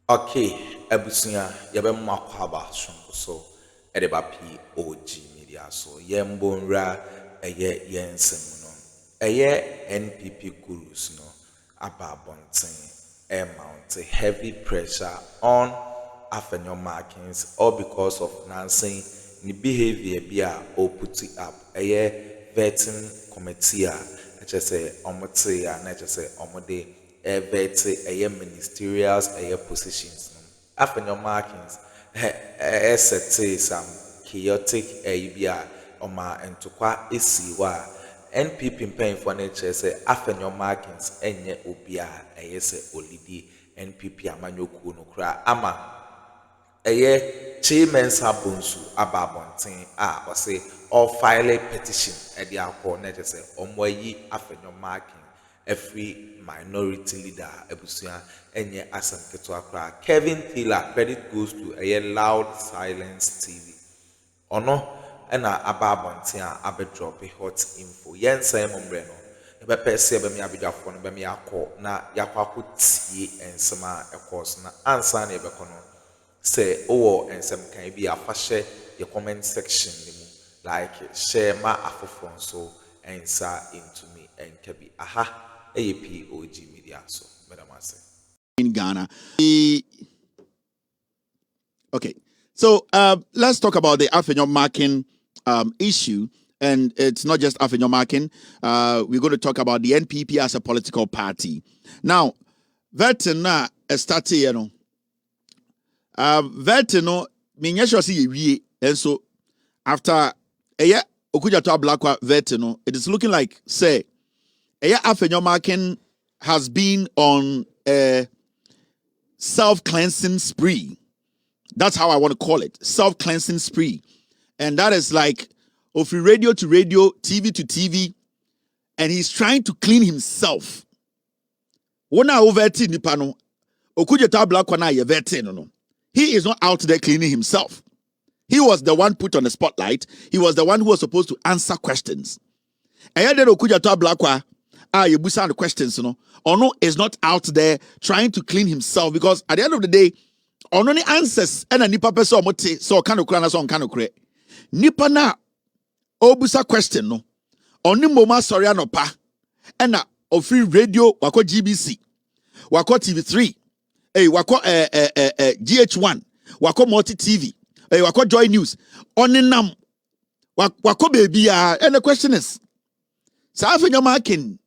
Okay, ebusunya yɛbɛ mu akɔ aba sonko so ɛde ba POG Media so yɛmbɔ nwura ɛyɛ yɛn nsɛm no ɛyɛ NPP gurus no aba abɔnten mount heavy pressure on A.Markins all because of Nancy ni behavior bi a put it up ɛyɛ vetting committee a ɛkyɛ sɛ ɔmote a na ɛkyɛ sɛ ɔmode ɛyɛ ministerials ɛyɛ positions no A.Markins ɛsɛte some chaotic bi a ɔma ntokwa esi hɔ a NPP mpanyinfoɔ no kyerɛ sɛ A.Markins ɛnyɛ obi a ɛyɛ sɛ olidi NPP amanyokuo no koraa ama ɛyɛ chairmansa Bonsu aba abɔnten a ɔsɛ ɔfile petition ɛde akɔ na kyerɛ sɛ ɔmo ayi A.Markins every minority leader ebusua enye asem ketewa kra Kevin Taylor credit goes to a loud silence TV ono na aba abonten a abedrop hot info yensan momre no ebe pese ebe me abedwafo no be me akọ na yakwa akotie ensem a ekos na ansa na ebe kono se owo ensem kan bi afahye the comment section ni mu like share ma afofo so ensa into me enkabi aha POG Media so madam in Ghana. Okay, so let's talk about the A.Markins issue, and it's not just A.Markins. We're going to talk about the NPP as a political party. Now, Vertina started, you know, Vertino, minyesho si ye, and so after a year, Okuja to Blakwa Vertino, it is looking like say. A.Markins has been on a self-cleansing spree. That's how I want to call it. Self-cleansing spree. And that is like from radio to radio, TV to TV. And he's trying to clean himself. He is not out there cleaning himself. He was the one put on the spotlight. He was the one who was supposed to answer questions. You the questions, you know. Ono is not out there trying to clean himself because at the end of the day, ono ni answers and a nipa person omote so kind of krana so kind of kre. Nipa na obusa question no. Oni moma sorry anopa. And na free radio wako GBC, wako TV3, wako GH1, wako Multi TV, wako Joy News. Oni nam wako baby and the question is, sa A.Markins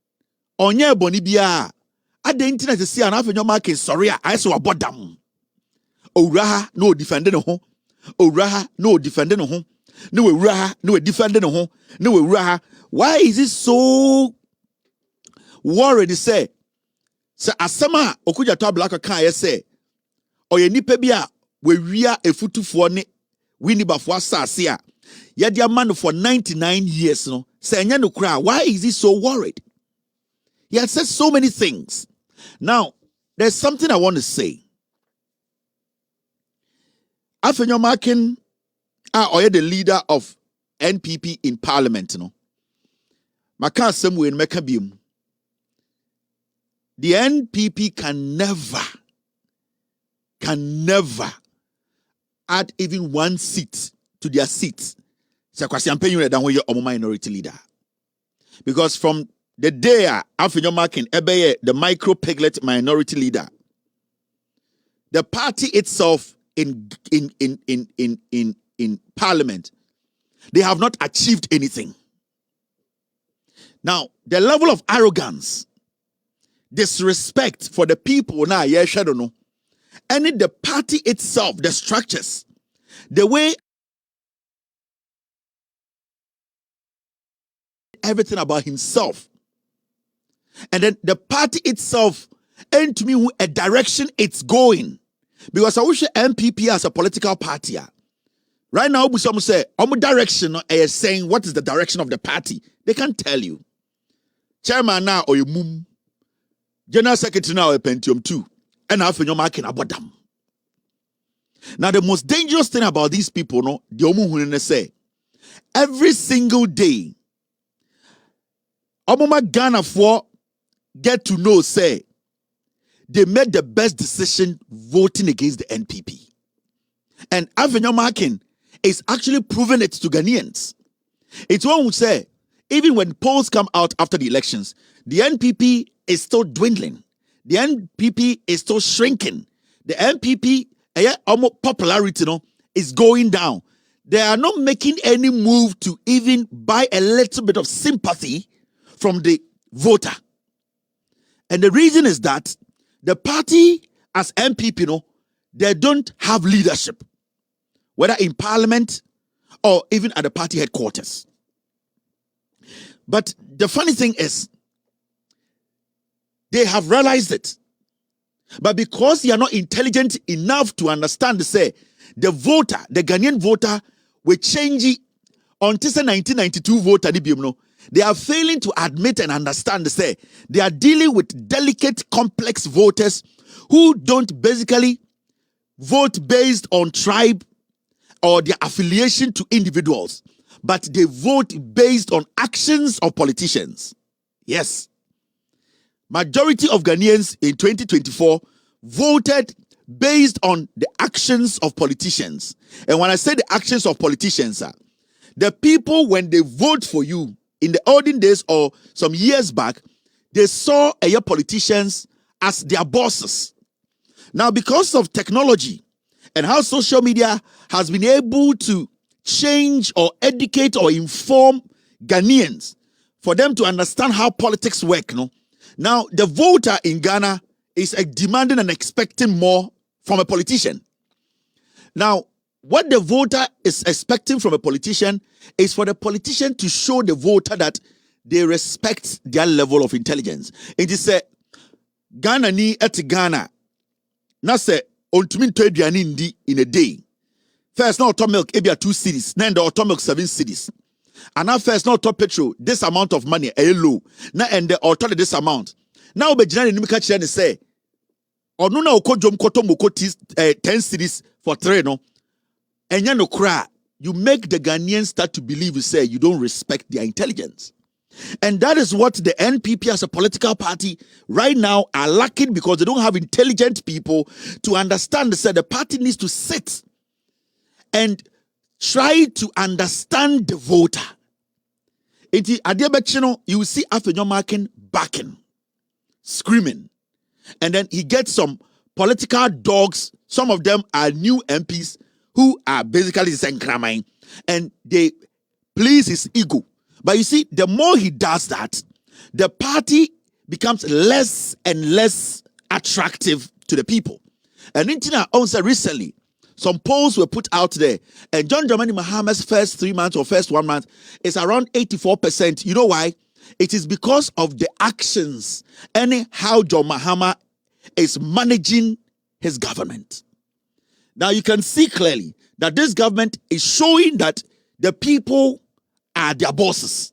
onye boni bia ade internet si an A.Markins sorry I so abodam owura no defend no ho owura no defend no ho no owura no defend no ho no owura why is it so worried say asema okuja to black kan say oye nipa bia we wia efutufo ne winibafo asase a ye dia man for 99 years no say enya no kra why is he so worried? He has said so many things. Now, there's something I want to say. A.Markins are the leader of NPP in Parliament. No? Maka somewhere in Mekabium. The NPP can never add even one seat to their seats. So I'm paying you that when you're a minority leader. Because from the day A.Markins ebeye the micro piglet minority leader, the party itself in Parliament, they have not achieved anything. Now, the level of arrogance, disrespect for the people now, and the party itself, the structures, the way everything about himself. And then the party itself, and to me, a direction it's going. Because I wish NPP as a political party. Right now, some say, direction is saying, what is the direction of the party? They can't tell you. Chairman now, or you mum. General Secretary now, a Pentium 2. And A.Markins about them. Now, the most dangerous thing about these people, no, the Omu say, every single day, Omoma Ghana for get to know, say, they made the best decision voting against the NPP. And A.Markins is actually proving it to Ghanaians. It's one who say, even when polls come out after the elections, the NPP is still dwindling. The NPP is still shrinking. The NPP popularity is going down. They are not making any move to even buy a little bit of sympathy from the voter. And the reason is that the party as NPP, they don't have leadership, whether in parliament or even at the party headquarters. But the funny thing is, they have realized it. But because they are not intelligent enough to understand, say, the voter, the Ghanaian voter, will change until the 1992 voter, they are failing to admit and understand, say, they are dealing with delicate, complex voters who don't basically vote based on tribe or their affiliation to individuals, but they vote based on actions of politicians. Yes. Majority of Ghanaians in 2024 voted based on the actions of politicians. And when I say the actions of politicians, the people, when they vote for you in the olden days or some years back, they saw politicians as their bosses. Now, because of technology and how social media has been able to change or educate or inform Ghanaians for them to understand how politics work, now the voter in Ghana is demanding and expecting more from a politician. Now, what the voter is expecting from a politician is for the politician to show the voter that they respect their level of intelligence. It is a Ghana ni at Ghana. Na se ontumi to aduane ndi in a day. First, now auto milk ebia 2 cedis, then the auto milk 7 cedis. And now first, now auto petrol, this amount of money, a low. Now and the auto this amount. Now be generally nimika chire say, onu na okodwom koto moko 10 cedis for 3 no. Enya no kra, you make the Ghanaians start to believe, you say, you don't respect their intelligence. And that is what the NPP as a political party right now are lacking, because they don't have intelligent people to understand. They said the party needs to sit and try to understand the voter. You will see A.Markins backing, screaming. And then he gets some political dogs. Some of them are new MPs who are basically Zenkramine, and they please his ego. But you see, the more he does that, the party becomes less and less attractive to the people. And also recently, some polls were put out there, and John Dramani Mahama's first 3 months or first 1 month is around 84%. You know why? It is because of the actions and how John Mahama is managing his government. Now you can see clearly that this government is showing that the people are their bosses.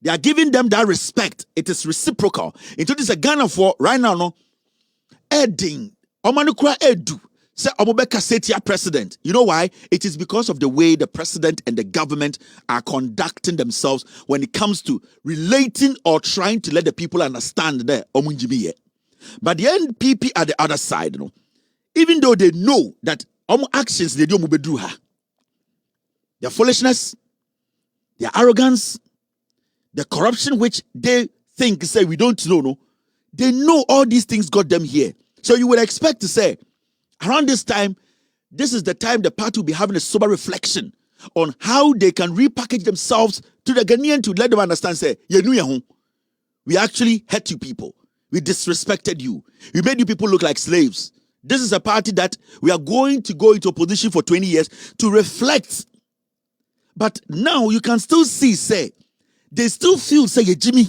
They are giving them that respect. It is reciprocal. Into this Ghana for right now, no. Edding, Omanukura Edu, say Omobeka Setia president. You know why? It is because of the way the president and the government are conducting themselves when it comes to relating or trying to let the people understand that Omunjimiye. But the NPP at the other side, even though they know that actions they do mubedruha, their foolishness, their arrogance, the corruption which they think say we don't know, they know all these things got them here. So you would expect to say, around this time, this is the time the party will be having a sober reflection on how they can repackage themselves to the Ghanaian to let them understand, say, we actually hurt you people. We disrespected you. We made you people look like slaves. This is a party that we are going to go into opposition for 20 years to reflect. But now you can still see, say, they still feel, say, Jimmy.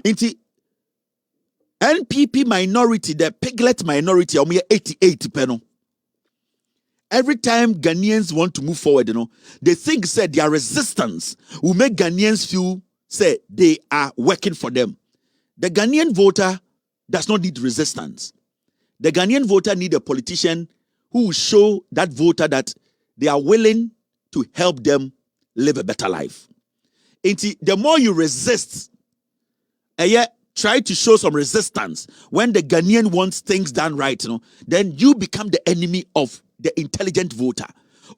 Into NPP minority, the piglet minority, 88 penal. Every time Ghanaians want to move forward, they think, say, their resistance will make Ghanaians feel, say, they are working for them. The Ghanaian voter does not need resistance. The Ghanaian voter needs a politician who will show that voter that they are willing to help them live a better life. The more you resist, try to show some resistance when the Ghanaian wants things done right, then you become the enemy of the intelligent voter.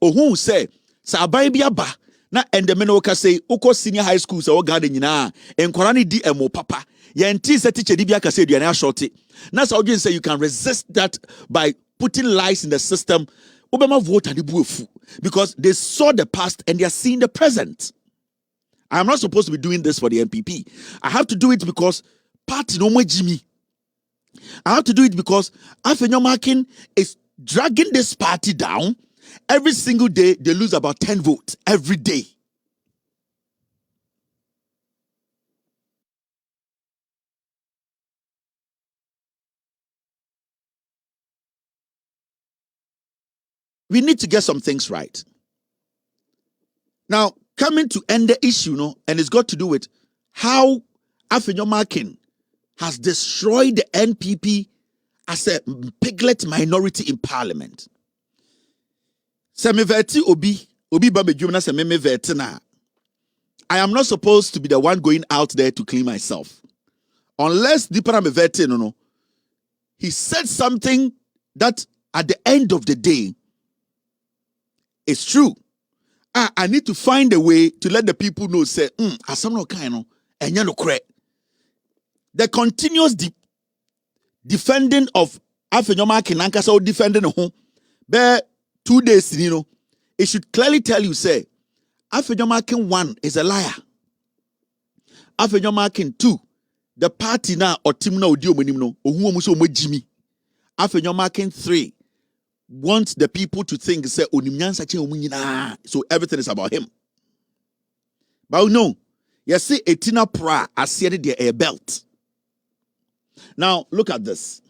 Or who say, Sabai biaba, na and the menoka say, Oko senior high school, so garden na, and Korani di emo papa. Yanti se teacher Dibia say, you are shorty. That's how you say you can resist that by putting lies in the system. Obama vote and the because they saw the past and they are seeing the present. I'm not supposed to be doing this for the NPP. I have to do it because party no more Jimmy. I have to do it because A.Markins is dragging this party down. Every single day, they lose about 10 votes every day. We need to get some things right. Now, coming to end the issue, and it's got to do with how A.Markins has destroyed the NPP as a piglet minority in parliament. I am not supposed to be the one going out there to clean myself. Unless he said something that at the end of the day is true. I need to find a way to let the people know, say, the continuous defending of A.Markins Nankasa defending home, bear 2 days, it should clearly tell you, say, A.Markins 1 is a liar. A.Markins 2, the party now or team now Jimmy. A.Markins 3 wants the people to think, say, so everything is about him. But no, you see, Etina Pra as a belt. Now, look at this.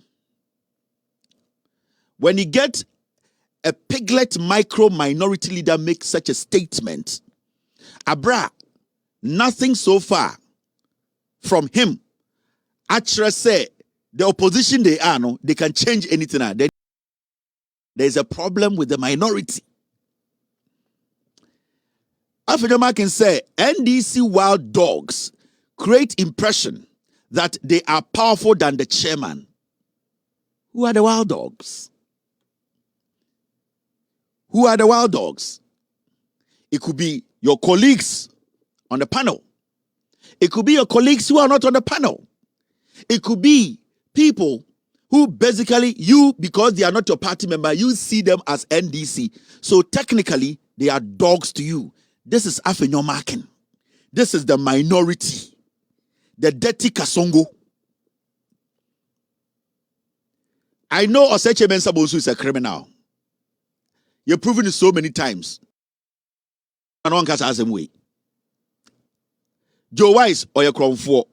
When you get a piglet micro minority leader make such a statement, Abra, nothing so far from him. Actually, say the opposition they are, they can change anything. There's a problem with the minority. A.Markins say NDC wild dogs create impression that they are powerful than the chairman. Who are the wild dogs? Who are the wild dogs? It could be your colleagues on the panel. It could be your colleagues who are not on the panel. It could be people who basically you, because they are not your party member, you see them as NDC. So technically, they are dogs to you. This is A.Markins. This is the minority. The dirty Kasongo. I know Oseche Mensa Bonsu is a criminal. You've proven it so many times. And one can ask him way. Joe Wise or your crown for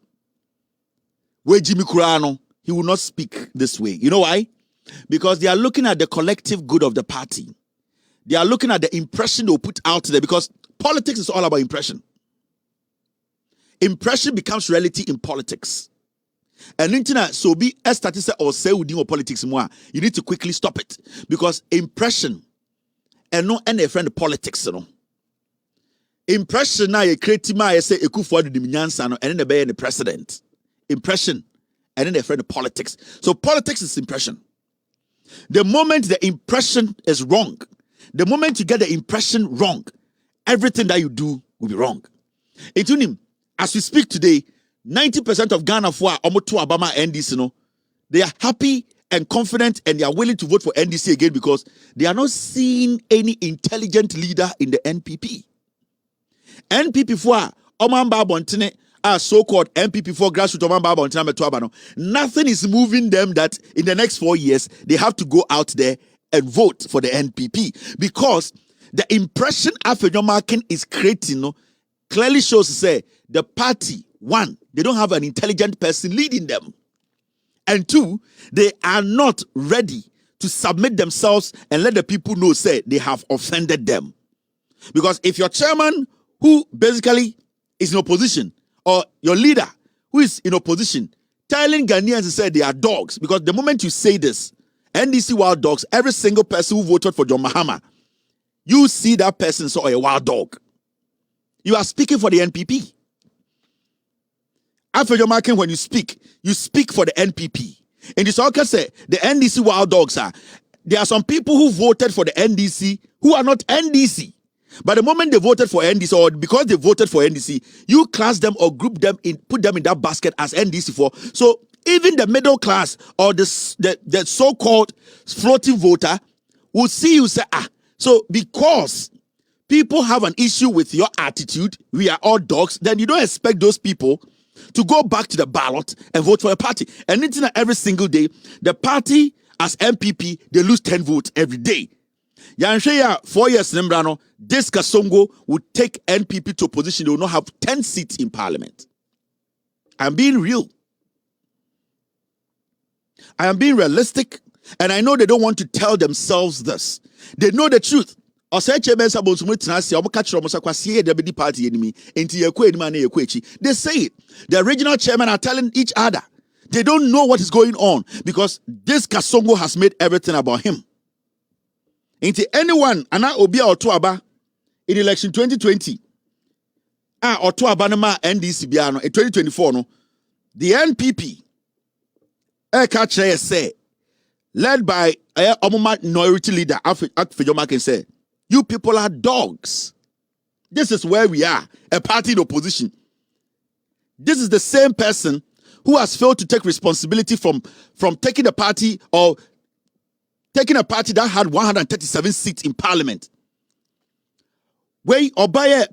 where Jimmy Kurano, he will not speak this way. You know why? Because they are looking at the collective good of the party. They are looking at the impression they'll put out there, because politics is all about impression. Impression becomes reality in politics. And internet so be a statistic or say within politics more, you need to quickly stop it, because impression and no any friend politics, Impression now you create my say Akuffo the Minyansa and then the president. Impression and then the friend politics. So politics is impression. The moment the impression is wrong, the moment you get the impression wrong, everything that you do will be wrong. Including, as we speak today, 90% of Ghana for Omoto Obama NDC, they are happy and confident and they are willing to vote for NDC again because they are not seeing any intelligent leader in the NPP. NPP for Omamba Bontine are so-called NPP for grassroots Omamba Bontine Metuabano. Nothing is moving them that in the next 4 years they have to go out there and vote for the NPP, because the impression A.Markins is creating clearly shows say the party, one, they don't have an intelligent person leading them, and two, they are not ready to submit themselves and let the people know say they have offended them. Because if your chairman, who basically is in opposition, or your leader who is in opposition, telling Ghanaians to say they are dogs, because the moment you say this, NDC wild dogs, every single person who voted for John Mahama, you see that person saw a wild dog. You are speaking for the NPP. After your marking, when you speak for the NPP. And this all can say the NDC wild dogs are. There are some people who voted for the NDC who are not NDC. But the moment they voted for NDC, or because they voted for NDC, you class them or group them in, put them in that basket as NDC for. So even the middle class or the so-called floating voter will see you say, so because people have an issue with your attitude, we are all dogs, then you don't expect those people to go back to the ballot and vote for a party. And it's not every single day, the party as NPP, they lose 10 votes every day. Yanshaya 4 years Nembrano, this Kasongo would take NPP to a position they will not have 10 seats in parliament. I'm being real. I am being realistic, and I know they don't want to tell themselves this. They know the truth. They say it. The regional chairmen are telling each other. They don't know what is going on because this Kasongo has made everything about him. Into anyone, and I obia or tuaba in election 2020. Or tuaba nama NDC biano in 2024 no. The NPP say led by Omoma minority leader A.Markins said, you people are dogs. This is where we are, a party in opposition. This is the same person who has failed to take responsibility from taking a party or taking a party that had 137 seats in parliament. Where Obaya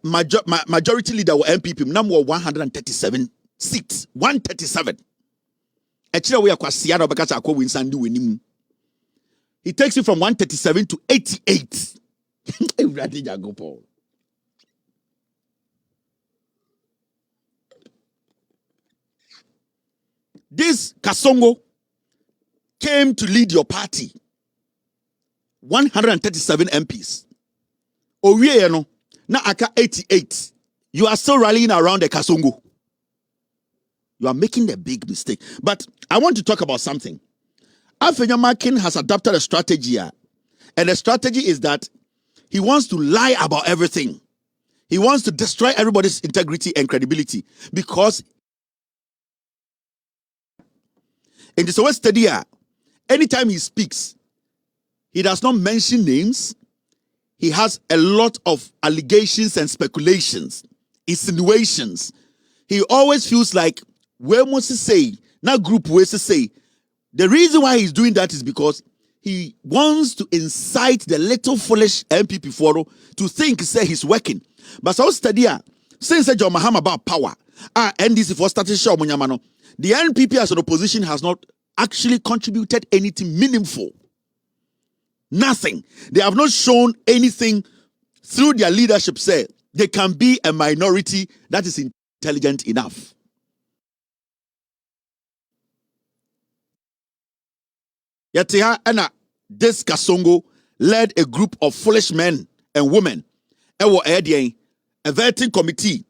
majority leader or NPP number 137 seats. 137. He takes it from 137 to 88. This Kasongo came to lead your party. 137 MPs. Owie no na aka 88. You are still rallying around the Kasongo. You are making a big mistake. But I want to talk about something. A.Markins has adopted a strategy here. And the strategy is that he wants to lie about everything. He wants to destroy everybody's integrity and credibility. Because in the West study, anytime he speaks, he does not mention names. He has a lot of allegations and speculations, insinuations. He always feels like, where must he say? Not group where to say. The reason why he's doing that is because he wants to incite the little foolish NPP follow to think, say he's working. But so study, since John Mahama about power, NDC for starting show Munyamano, the NPP as an opposition has not actually contributed anything meaningful. Nothing. They have not shown anything through their leadership. Say they can be a minority that is intelligent enough. Yetiha and this Kasongo led a group of foolish men and women, a vetting committee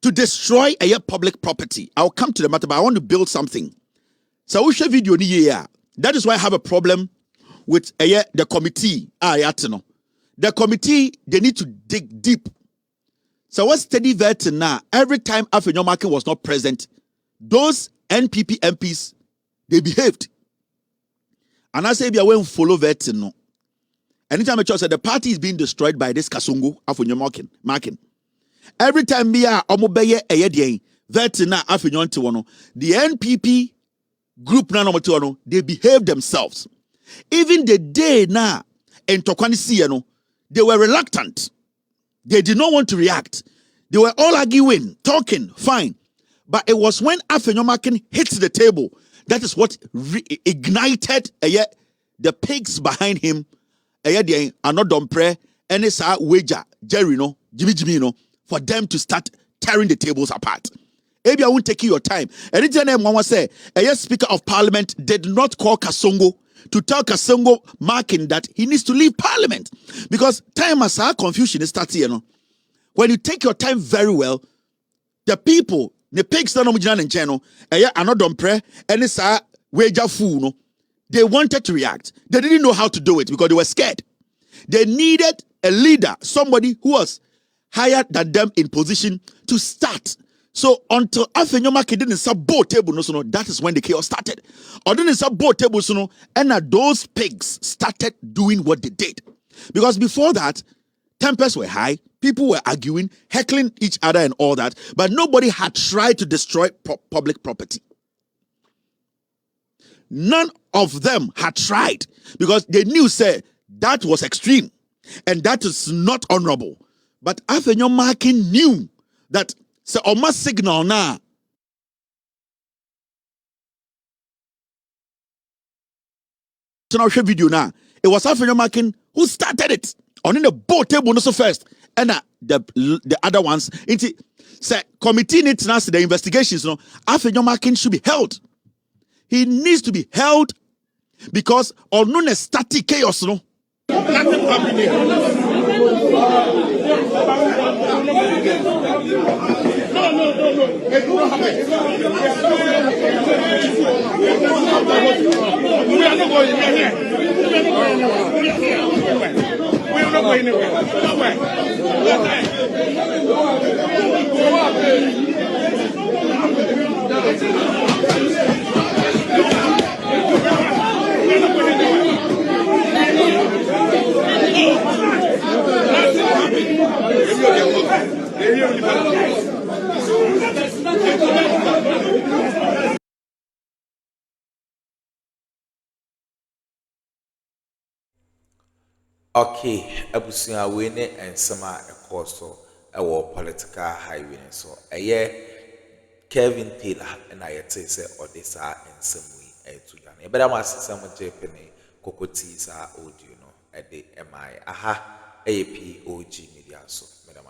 to destroy a public property. I'll come to the matter, but I want to build something. So we share video ni here. That is why I have a problem with the committee. The committee, they need to dig deep. So what study vetting now? Every time A.Markins was not present, those NPP MPs, they behaved. And I say, if you won't follow vetting, no. Anytime a church said the party is being destroyed by this Kasongo, A.Markins. Every time we are omobeye eyedien vetting na afinyon the NPP group na they behave themselves. Even the day na in Tokwani they were reluctant. They did not want to react. They were all arguing, talking, fine. But it was when A.Markins hits the table, that is what ignited the pigs behind him. Are not done prayer. And it's a wager, Jerry, no, Jimmy, for them to start tearing the tables apart. Maybe I won't take you your time. And it's Mama say, a Speaker of Parliament did not call Kasongo to tell Kasongo Markin that he needs to leave Parliament. Because time as our confusion is starting, when you take your time very well, the people, the pigs that are in channel, are not done prayer, and it's a wager fool. They wanted to react. They didn't know how to do it because they were scared. They needed a leader, somebody who was higher than them in position to start So until Afenyomaki didn't support table, no, that is when the chaos started. Or didn't support table, no, and those pigs started doing what they did. Because before that, tempers were high, people were arguing, heckling each other and all that, but nobody had tried to destroy public property. None of them had tried because they knew, say, that was extreme and that is not honorable. But Afenyomaki knew that, say, Oma signal now. So now video now. It was Afenyomaki who started it. On the boat table no so first. And the other ones, say committee needs to the investigations. No, Afenyomaki should be held. He needs to be held because on no static chaos. No. Nothing happening. No. It will not happen. We are not going anywhere. We are not going Okay, abusia we ne ensema ekoso ewo political highway so Kevin Taylor and I say Odessa and some way to Yan. But I must some Japanese Kokoti sa audio no at the MI. Aha, POG Media so, Madam.